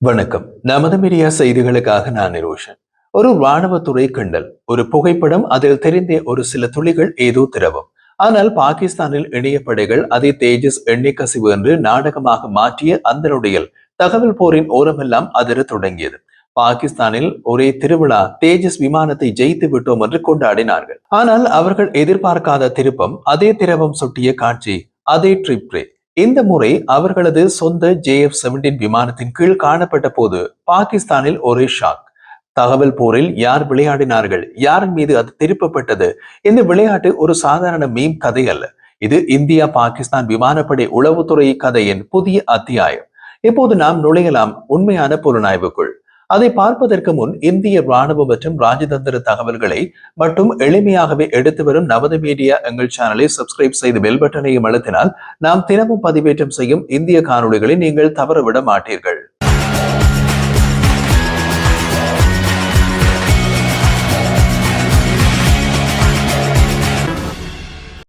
வணக்கம். நமது மீடியா செய்திகளுக்காக நான் நிரோஷன். ஒரு ராணுவத்துறை கிண்டல், ஒரு புகைப்படம், அதில் தெரிந்த ஒரு சில துளிகள் ஏதோ திரவம். ஆனால் பாகிஸ்தானில் இணையப்படைகள் அதை தேஜஸ் எண்ணெய் கசிவு என்று நாடகமாக மாற்றிய அந்த நொடியில் தகவல் போரின் ஓரமெல்லாம் அதிர தொடங்கியது. பாகிஸ்தானில் ஒரே திருவிழா, தேஜஸ் விமானத்தை ஜெயித்து விட்டோம் என்று கொண்டாடினார்கள். ஆனால் அவர்கள் எதிர்பார்க்காத திருப்பம், அதே திரவம் சொட்டிய காட்சி, அதே ட்ரிப்ரே. இந்த முறை அவர்களது சொந்த JF-17 விமானத்தின் கீழ் காணப்பட்ட போது பாகிஸ்தானில் ஒரே ஷாக். தகவல் போரில் யார் விளையாடினார்கள், யாரின் மீது அது திருப்பப்பட்டது? இந்த விளையாட்டு ஒரு சாதாரண மீம் கதை அல்ல. இது இந்தியா பாகிஸ்தான் விமானப்படை உளவுத்துறை கதையின் புதிய அத்தியாயம். இப்போது நாம் நுழையலாம் உண்மையான புலனாய்வுக்குள். அதை பார்ப்பதற்கு முன் இந்திய ராணுவ மற்றும் ராஜதந்திர தகவல்களை மட்டும் எளிமையாகவே எடுத்து வரும் நமது மீடியா எங்கள் சேனலை சப்ஸ்கிரைப் செய்து பெல் பட்டனையும் அழுத்தினால் நாம் தினமும் பதிவேற்றம் செய்யும் இந்திய காணொளிகளை நீங்கள் தவறவிட மாட்டீர்கள்.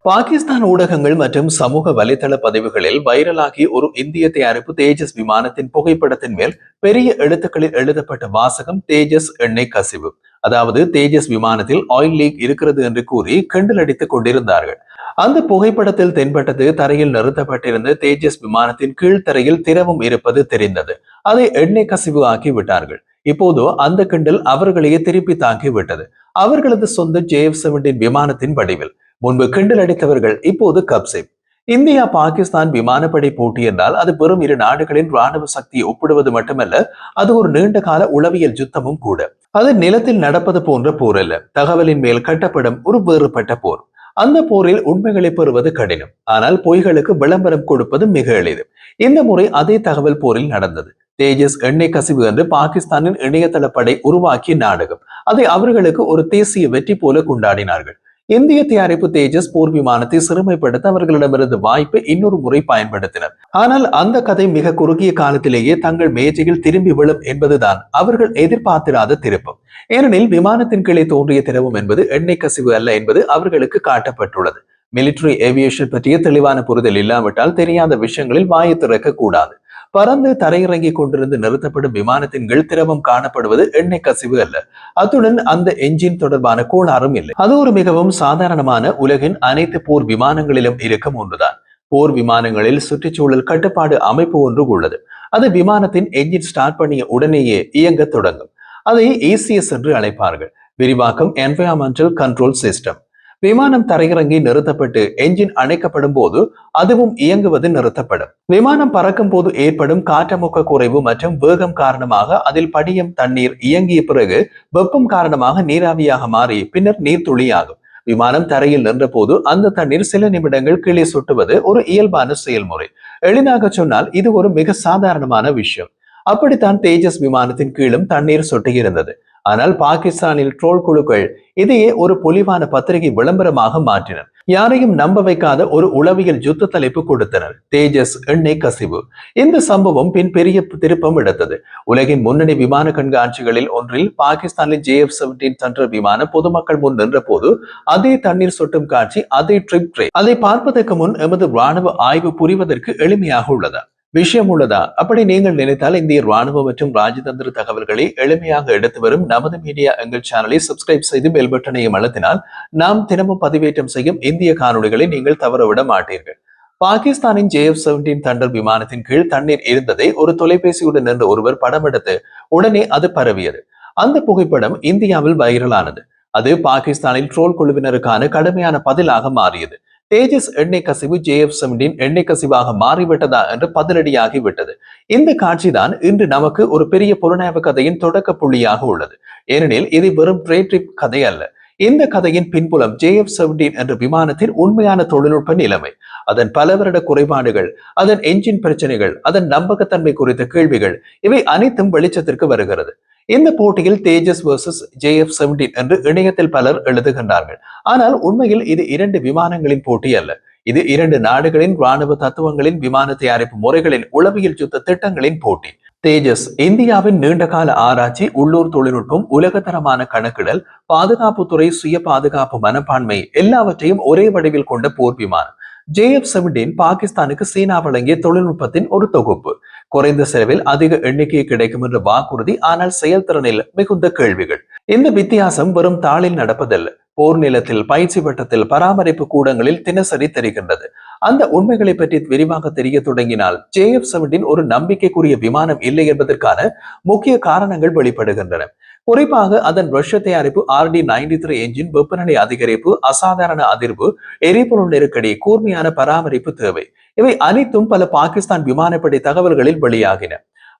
பாகிஸ்தான் ஊடகங்கள் மற்றும் சமூக வலைதள பதிவுகளில் வைரலாகி ஒரு இந்திய தயாரிப்பு தேஜஸ் விமானத்தின் புகைப்படத்தின் மேல் பெரிய எழுத்துக்களில் எழுதப்பட்ட வாசகம் தேஜஸ் எண்ணெய் கசிவு, அதாவது தேஜஸ் விமானத்தில் ஆயில் லீக் இருக்கிறது என்று கூறி கிண்டல் அடித்துக் கொண்டிருந்தார்கள். அந்த புகைப்படத்தில் தென்பட்டது தரையில் நிறுத்தப்பட்டிருந்த தேஜஸ் விமானத்தின் கீழ்த்தரையில் திரவம் இருப்பது தெரிந்தது. அதை எண்ணெய் கசிவு ஆக்கி விட்டார்கள். இப்போது அந்த கிண்டல் அவர்களையே திருப்பி தாக்கி விட்டது. அவர்களது சொந்த JF-17 விமானத்தின் வடிவில். முன்பு கிண்டல் அடித்தவர்கள் இப்போது கப்சிப். இந்தியா பாகிஸ்தான் விமானப்படை போட்டி என்றால் அது வெறும் இரு நாடுகளின் ராணுவ சக்தியை ஒப்பிடுவது மட்டுமல்ல, அது ஒரு நீண்ட கால உளவியல் யுத்தமும் கூட. அது நிலத்தில் நடப்பது போன்ற போர் அல்ல, தகவலின் மேல் கட்டப்படும் ஒரு வேறுபட்ட போர். அந்த போரில் உண்மைகளை பெறுவது கடினம், ஆனால் பொய்களுக்கு விளம்பரம் கொடுப்பது மிக எளிது. இந்த முறை அதே தகவல் போரில் நடந்தது. தேஜஸ் எண்ணெய் கசிவு என்று பாகிஸ்தானின் இணையதள படை உருவாக்கிய நாடகம். அதை அவர்களுக்கு ஒரு தேசிய வெற்றி போல கொண்டாடினார்கள். இந்திய தயாரிப்பு தேஜஸ் போர் விமானத்தை சிறுமைப்படுத்த அவர்களிடமிருந்து வாய்ப்பை இன்னொரு முறை பயன்படுத்தினர். ஆனால் அந்த கதை மிக குறுகிய காலத்திலேயே தங்கள் மேஜையில் திரும்பி விழும் என்பதுதான் அவர்கள் எதிர்பார்த்திராத திருப்பம். ஏனெனில் விமானத்தின் கீழே தோன்றிய திரவம் என்பது எண்ணெய் கசிவு அல்ல என்பது அவர்களுக்கு காட்டப்பட்டுள்ளது. மிலிட்டரி ஏவியேஷன் பற்றிய தெளிவான புரிதல் இல்லாவிட்டால் தெரியாத விஷயங்களில் வாயை திறக்க கூடாது. பறந்து தரையிறங்கி கொண்டிருந்து நிறுத்தப்படும் விமானத்தின் திரவம் காணப்படுவது எண்ணெய் கசிவு அல்ல. அத்துடன் அந்த என்ஜின் தொடர்பான கோளாறும் இல்லை. அது ஒரு மிகவும் சாதாரணமான, உலகின் அனைத்து போர் விமானங்களிலும் இருக்கும் ஒன்றுதான். போர் விமானங்களில் சுற்றுச்சூழல் கட்டுப்பாடு அமைப்பு ஒன்று உள்ளது. அது விமானத்தின் என்ஜின் ஸ்டார்ட் பண்ணிய உடனேயே இயங்க தொடங்கும். அதை ECS என்று அழைப்பார்கள். விரிவாக்கம் என்வைரன்மெண்டல் கண்ட்ரோல் சிஸ்டம். விமானம் தரையிறங்கி நிறுத்தப்பட்டு என்ஜின் அணைக்கப்படும் போது அதுவும் இயங்குவது நிறுத்தப்படும். விமானம் பறக்கும் போது ஏற்படும் காற்றமுக்க குறைவு மற்றும் வேகம் காரணமாக அதில் படியும் தண்ணீர் இயங்கிய பிறகு வெப்பம் காரணமாக நீராவியாக மாறி பின்னர் நீர்த்துளியாகும். விமானம் தரையில் நின்ற போது அந்த தண்ணீர் சில நிமிடங்கள் கீழே சுட்டுவது ஒரு இயல்பான செயல்முறை. எளிதாக சொன்னால் இது ஒரு மிக சாதாரணமான விஷயம். அப்படித்தான் தேஜஸ் விமானத்தின் கீழும் தண்ணீர் சொட்டுகிருந்தது. ஆனால் பாகிஸ்தானில் ட்ரோல் குழுக்கள் இதையே ஒரு பொலிவான பத்திரிகை விளம்பரமாக மாற்றினர். யாரையும் நம்ப வைக்காத ஒரு உளவியல் யுத்த தலைப்பு கொடுத்தனர், தேஜஸ் எண்ணெய் கசிவு. இந்த சம்பவம் பின் பெரிய திருப்பம் எடுத்தது. உலகின் முன்னணி விமான கண்காட்சிகளில் ஒன்றில் பாகிஸ்தானில் JF-17 தண்டர் விமானம் பொதுமக்கள் முன் நின்ற போது அதே தண்ணீர் சொட்டும் காட்சி, அதே ட்ரிப். அதை பார்ப்பதற்கு முன் எமது ராணுவ ஆய்வு புரிவதற்கு எளிமையாக உள்ளதா? விஷயம் உள்ளதா? அப்படி நீங்கள் நினைத்தால் இந்திய ராணுவ மற்றும் ராஜதந்திர தகவல்களை எளிமையாக எடுத்து வரும் நமது மீடியா எங்கள் சேனலை சப்ஸ்கிரைப் செய்து பெல் பட்டனையும் அழுத்தினால் நாம் தினமும் பதிவேற்றம் செய்யும் இந்திய காணொளிகளை நீங்கள் தவறவிட மாட்டீர்கள். பாகிஸ்தானின் JF-17 தண்டர் விமானத்தின் கீழ் தண்ணீர் இருந்ததை ஒரு தொலைபேசியுடன் நின்ற ஒருவர் படம் எடுத்து உடனே அது பரவியது. அந்த புகைப்படம் இந்தியாவில் வைரலானது. அது பாகிஸ்தானில் ட்ரோல் குழுவினருக்கான கடுமையான பதிலாக மாறியது. தேஜஸ் எண்ணெய் கசிவு JF-17 எண்ணெய் கசிவாக மாறிவிட்டதா என்று பதிலடியாகிவிட்டது. இந்த காட்சிதான் இன்று நமக்கு ஒரு பெரிய புலனாய்வு கதையின் தொடக்க புள்ளியாக உள்ளது. ஏனெனில் இது வெறும் ட்ரிப் கதை அல்ல. இந்த கதையின் பின்புலம் JF-17 என்ற விமானத்தின் உண்மையான தொழில்நுட்ப நிலைமை, அதன் பல வருட குறைபாடுகள், அதன் என்ஜின் பிரச்சனைகள், அதன் நம்பகத்தன்மை குறித்த கேள்விகள், இவை அனைத்தும் வெளிச்சத்திற்கு வருகிறது. இந்த போட்டியில் தேஜஸ் வர்சஸ் JF-17 என்று இணையத்தில் பலர் எழுதுகின்றார்கள். ஆனால் உண்மையில் இது இரண்டு விமானங்களின் போட்டி அல்ல. இது இரண்டு நாடுகளின் ராணுவ தத்துவங்களின், விமான தயாரிப்பு முறைகளின், உளவியல் யுத்த திட்டங்களின் போட்டி. தேஜஸ் இந்தியாவின் நீண்டகால ஆராய்ச்சி, உள்ளூர் தொழில்நுட்பம், உலகத்தரமான கணக்கிடல், பாதுகாப்புத்துறை, சுய பாதுகாப்பு மனப்பான்மை எல்லாவற்றையும் ஒரே வடிவில் கொண்ட போர் விமானம். JF-17 பாகிஸ்தானுக்கு சீனா வழங்கிய தொழில்நுட்பத்தின் ஒரு தொகுப்பு. குறைந்த செலவில் அதிக எண்ணிக்கை கிடைக்கும் என்ற வாக்குறுதி, ஆனால் செயல்திறனில் மிகுந்த கேள்விகள். இந்த வித்தியாசம் வெறும் தாளில் நடப்பதல்ல, போர் நிலத்தில், பயிற்சி வட்டத்தில், பராமரிப்பு கூடங்களில் தினசரி தெரிகின்றது. அந்த உண்மைகளை பற்றி விரிவாக தெரிய தொடங்கினால் JF-17 ஒரு நம்பிக்கைக்குரிய விமானம் இல்லை என்பதற்கான முக்கிய காரணங்கள் வெளிப்படுகின்றன. குறிப்பாக அதன் ரஷ்ய தயாரிப்பு RD-93 என்ஜின், வெப்பநிலை அதிகரிப்பு, அசாதாரண அதிர்வு, எரிபொருள் நெருக்கடி, கூர்மையான பராமரிப்பு தேவை, இவை அனைத்தும் பல பாகிஸ்தான் விமானப்படை தகவல்களில் வெளியாகின.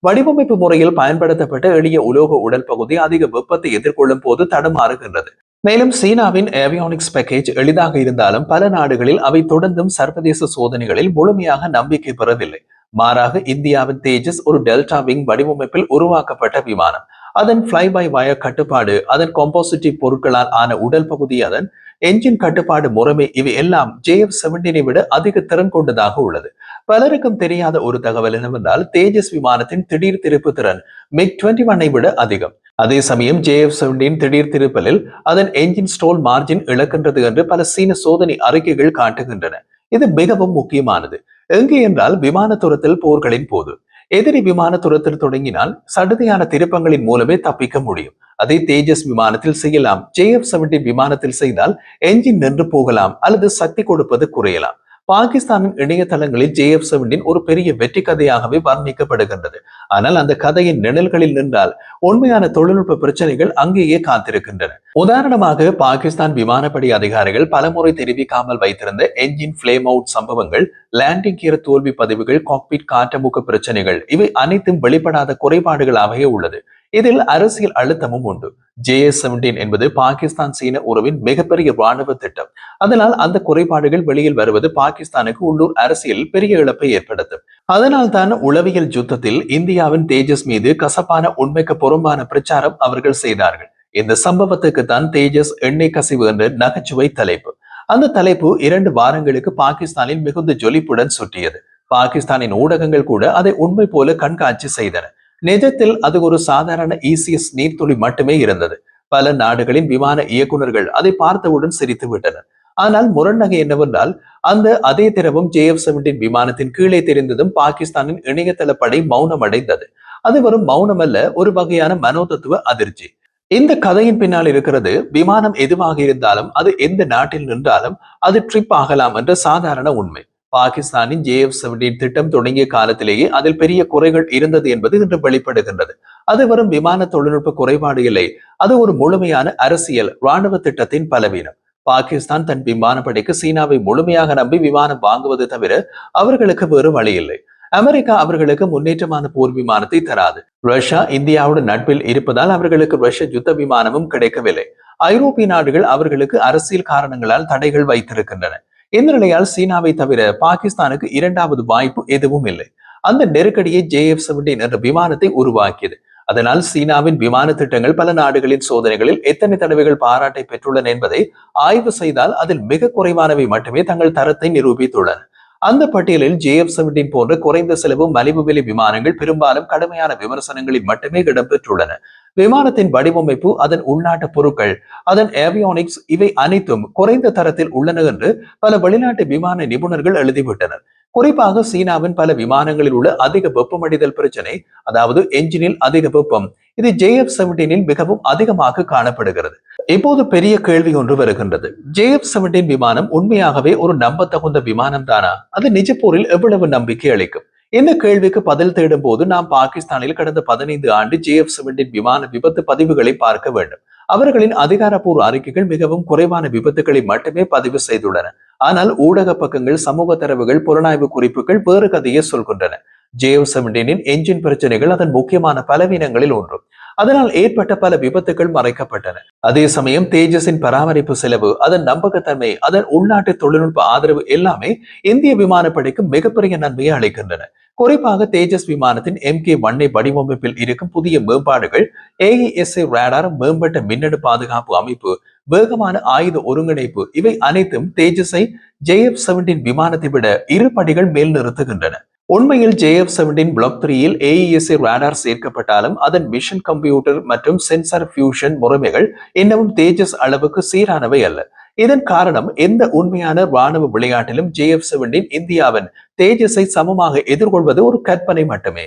வடிவமைப்பு முறையில் பயன்படுத்தப்பட்ட எளிய உலோக உடல் பகுதி அதிக வெப்பத்தை எதிர்கொள்ளும் போது தடுமாறுகின்றது. மேலும் சீனாவின் ஏவியானிக்ஸ் பேக்கேஜ் எளிதாக இருந்தாலும் பல நாடுகளில் அவை தொடர்ந்தும் சர்வதேச சோதனைகளில் முழுமையாக நம்பிக்கை பெறவில்லை. மாறாக இந்தியாவின் தேஜஸ் ஒரு டெல்டா விங் வடிவமைப்பில் உருவாக்கப்பட்ட விமானம். அதன் ஃபிளை பை வயர் கட்டுப்பாடு, அதன் காம்போசிட்டிவ் பொருட்களால் ஆன உடல் பகுதி, அதன் என்ஜின் கட்டுப்பாடு முறைமை, இவை எல்லாம் JF-17 விட அதிக திறன் கொண்டதாக உள்ளது. பலருக்கும் தெரியாத ஒரு தகவல் என்னவென்றால், தேஜஸ் விமானத்தின் திடீர் திருப்பு திறன் MiG-21 விட அதிகம். அதே சமயம் JF-17 திடீர் திருப்பலில் அதன் என்ஜின் ஸ்டோல் மார்ஜின் இழக்கின்றது என்று பல சீன சோதனை அறிக்கைகள் காட்டுகின்றன. இது மிகவும் முக்கியமானது. எங்கே என்றால் விமானத்துரத்தில் போர்களின் போது. எதிரி விமான துரத்தில் தொடங்கினால் சடுதியான திருப்பங்களின் மூலமே தப்பிக்க முடியும். அதை தேஜஸ் விமானத்தில் செய்யலாம். JF-17 விமானத்தில் செய்தால் என்ஜின் நின்று போகலாம் அல்லது சக்தி கொடுப்பது குறையலாம். பாகிஸ்தானின் இணையதளங்களில் JF-17 ஒரு பெரிய வெற்றி கதையாகவே வர்ணிக்கப்படுகின்றது. ஆனால் அந்த கதையின் நிழல்களில் நின்றால் உண்மையான தொழில்நுட்ப பிரச்சனைகள் அங்கேயே காத்திருக்கின்றன. உதாரணமாக, பாகிஸ்தான் விமானப்படை அதிகாரிகள் பலமுறை தெரிவிக்காமல் வைத்திருந்த என்ஜின் ஃபிளேம் அவுட் சம்பவங்கள், லேண்டிங் கியர் தோல்வி பதிவுகள், காக்பிட் காற்றமுக்க பிரச்சனைகள், இவை அனைத்தும் வெளிப்படாத குறைபாடுகளாகவே உள்ளது. இதில் அரசியல் அழுத்தமும் உண்டு. JF-17 என்பது பாகிஸ்தான் சீன உறவின் மிகப்பெரிய ராணுவ திட்டம். அதனால் அந்த குறைபாடுகள் வெளியில் வருவது பாகிஸ்தானுக்கு உள்ளூர் அரசியல் பெரிய இழப்பை ஏற்படுத்தும். அதனால் தான் உளவியல் யுத்தத்தில் இந்தியாவின் தேஜஸ் மீது கசப்பான உண்மைக்கு புறம்பான பிரச்சாரம் அவர்கள் செய்தார்கள். இந்த சம்பவத்துக்கு தான் தேஜஸ் எண்ணெய் கசிவு என்ற நகைச்சுவை தலைப்பு. அந்த தலைப்பு 2 வாரங்களுக்கு பாகிஸ்தானில் மிகுந்த ஜொலிப்புடன் சுற்றியது. பாகிஸ்தானின் ஊடகங்கள் கூட அதை உண்மை போல கண்காட்சி செய்தன. நிஜத்தில் அது ஒரு சாதாரண ECS நீர்த்துளி மட்டுமே இருந்தது. பல நாடுகளின் விமான இயக்குநர்கள் அதை பார்த்தவுடன் சிரித்து விட்டனர். ஆனால் முரண்நகை என்னவென்றால், அந்த அதே திரவம் JF-17 விமானத்தின் கீழே தெரிந்ததும் பாகிஸ்தானின் இணையதள படை மௌனம் அடைந்தது. அது வெறும் மௌனம் அல்ல, ஒரு வகையான மனோதத்துவ அதிர்ச்சி. இந்த கதையின் பின்னால் இருக்கிறது, விமானம் எதுவாக இருந்தாலும், அது எந்த நாட்டில் நின்றாலும் அது ட்ரிப் ஆகலாம் என்ற சாதாரண உண்மை. பாகிஸ்தானின் JF-17 திட்டம் தொடங்கிய காலத்திலேயே அதில் பெரிய குறைகள் இருந்தது என்பது இன்று வெளிப்படுகின்றது. அது வரும் விமான தொழில்நுட்ப குறைபாடு இல்லை, அது ஒரு முழுமையான அரசியல் ராணுவ திட்டத்தின் பலவீனம். பாகிஸ்தான் தன் விமானப்படைக்கு சீனாவை முழுமையாக நம்பி விமானம் வாங்குவது தவிர அவர்களுக்கு வேறு வழி இல்லை. அமெரிக்கா அவர்களுக்கு முன்னேற்றமான போர் விமானத்தை தராது. ரஷ்யா இந்தியாவுடன் நட்பில் இருப்பதால் அவர்களுக்கு ரஷ்ய யுத்த விமானமும் கிடைக்கவில்லை. ஐரோப்பிய நாடுகள் அவர்களுக்கு அரசியல் காரணங்களால் தடைகள் வைத்திருக்கின்றன. இந்த நிலையால் சீனாவை தவிர பாகிஸ்தானுக்கு 2வது வாய்ப்பு எதுவும் இல்லை. அந்த நெருக்கடியை JF-17 என்ற விமானத்தை உருவாக்கியது. அதனால் சீனாவின் விமான திட்டங்கள் பல நாடுகளின் சோதனைகளில் எத்தனை தடவைகள் பாராட்டை பெற்றுள்ளன என்பதை ஆய்வு செய்தால் அதில் மிக குறைவானவை மட்டுமே தங்கள் தரத்தை நிரூபித்துள்ளன. அந்த பட்டியலில் JF-17 போன்ற குறைந்த செலவு மலிவு விலை விமானங்கள் பெரும்பாலும் கடுமையான விமர்சனங்களில் மட்டுமே இடம்பெற்றுள்ளன. விமானத்தின் வடிவமைப்பு, அதன் உள்நாட்டு பொருட்கள், அதன் ஏவியானிக்ஸ், இவை அனைத்தும் குறைந்த தரத்தில் உள்ளன என்று பல வெளிநாட்டு விமான நிபுணர்கள் எழுதிவிட்டனர். குறிப்பாக சீனாவின் பல விமானங்களில் உள்ள அதிக வெப்பமடைதல் பிரச்சனை, அதாவது என்ஜினில் அதிக வெப்பம், இது JF-17 மிகவும் அதிகமாக காணப்படுகிறது. இப்போது பெரிய கேள்வி ஒன்று வருகின்றது. JF-17 விமானம் உண்மையாகவே ஒரு நம்பத்தகுந்த விமானம் தானா? அது நிஜ போரில் எவ்வளவு நம்பிக்கை அளிக்கும்? இந்த கேள்விக்கு பதில் தேடும் போது நாம் பாகிஸ்தானில் கடந்த 15 ஆண்டு JF-17 விமான விபத்து பதிவுகளை பார்க்க வேண்டும். அவர்களின் அதிகாரப்பூர்வ அறிக்கைகள் மிகவும் குறைவான விபத்துகளை மட்டுமே பதிவு செய்துள்ளன. ஆனால் ஊடக பக்கங்கள், சமூக தரவுகள், புலனாய்வு குறிப்புகள் வேறு கதையை சொல்கின்றன. JF-17 என்ஜின் பிரச்சனைகள் அதன் முக்கியமான பலவீனங்களில் ஒன்று. அதனால் ஏற்பட்ட பல விபத்துகள் மறைக்கப்பட்டன. அதே சமயம் தேஜஸின் பராமரிப்பு செலவு, அதன் நம்பகத்தன்மை, அதன் உள்நாட்டு தொழில்நுட்ப ஆதரவு எல்லாமே இந்திய விமானப்படைக்கு மிகப்பெரிய நன்மையை அளிக்கின்றன. குறிப்பாக தேஜஸ் விமானத்தின் MK-1 வடிவமைப்பில் இருக்கும் புதிய மேம்பாடுகள், AESA ரேடார், மேம்பட்ட மின்னணு பாதுகாப்பு அமைப்பு, வேகமான ஆயுத ஒருங்கிணைப்பு, இவை அனைத்தும் தேஜஸை JF-17 விமானத்தை விட 2 படிகள் மேல் நிறுத்துகின்றன. உண்மையில் JF-17 Block 3-இல் AESA ரேடார் சேர்க்கப்பட்டாலும் அதன் மிஷன் கம்ப்யூட்டர் மற்றும் சென்சார் ஃபியூஷன் முறைமைகள் இன்னமும் தேஜஸ் அளவுக்கு சீரானவை அல்ல. இதன் காரணம், எந்த உண்மையான ராணுவ விளையாட்டிலும் JF-17 இந்தியாவின் தேஜஸை சமமாக எதிர்கொள்வது ஒரு கற்பனை மட்டுமே.